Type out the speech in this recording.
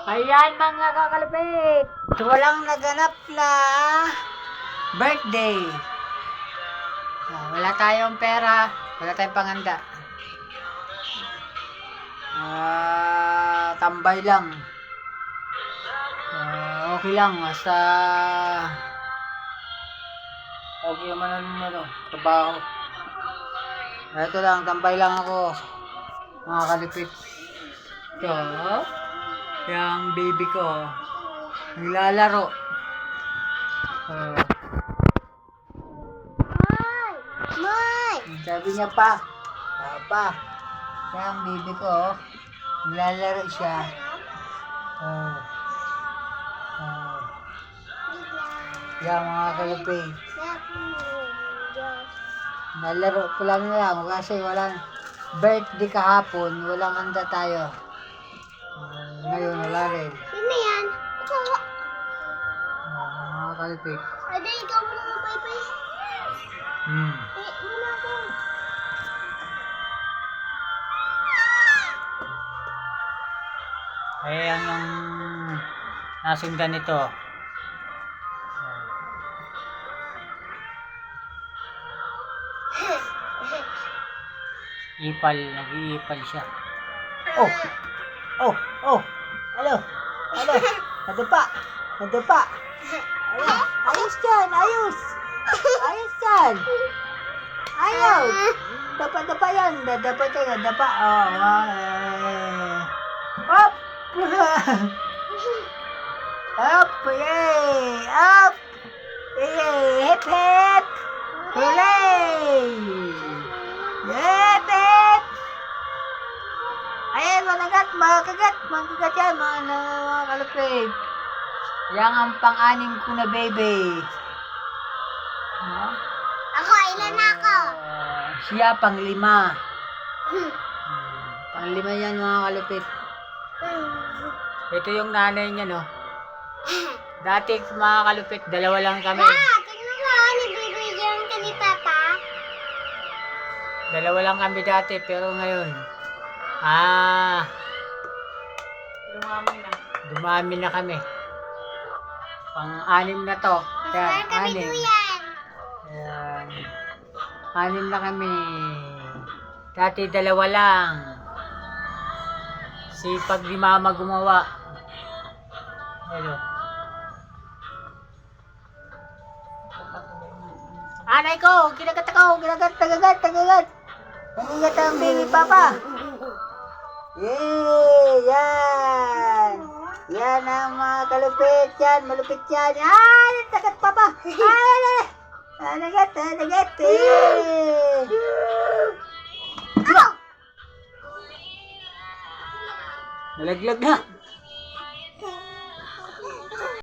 Ayan mga kakalapit, walang naganap na birthday. Wala tayong pera, wala tayong panganda. Tambay lang. Okay lang, basta okay naman ang trabaho. Ito lang, tambay lang ako mga kalapit. Ito, yung baby ko naglalaro. Sabi niya pa, yung baby ko naglalaro siya. Yan mga kalapit, nalaro ko lang kasi walang birthday kahapon, walang handa tayo. Ngayon wala rin. Sino yan? Ito. Mga kalapit. Ade, ikaw muna ng paypay. Muna ako. Ayan ang nasundan nito. Nag-iipal siya. Hello. Nadapa. Ayos dyan. Ayaw. Dapa yan. Dapa. Up. Up. Yay. Up. Yay. Hip. Hooray. Hip. Ayan, makagat yan, mga kalapit. Yan ang pang-anim ko na baby. Ako, ilan na ako? Siya pang-lima. Pang-lima yan, mga kalapit. Ito yung nanay niya, no? Dati, mga kalapit, dalawa lang kami. Tingnan mo, nabibigyan ka ni Papa. Dalawa lang kami dati, pero ngayon, dumami na kami. Pang-anim na to. Meron kami duyan. Ayan. Anim na kami. Dati dalawa lang. Sipag ni Mama gumawa. Hello. Anay ko, kinagat ako, tagagat. Nangigat ang baby papa. Yay! Yan ang mga kalupit yan, malupit yan. Tagat papa. Nagat. Nalaglag na.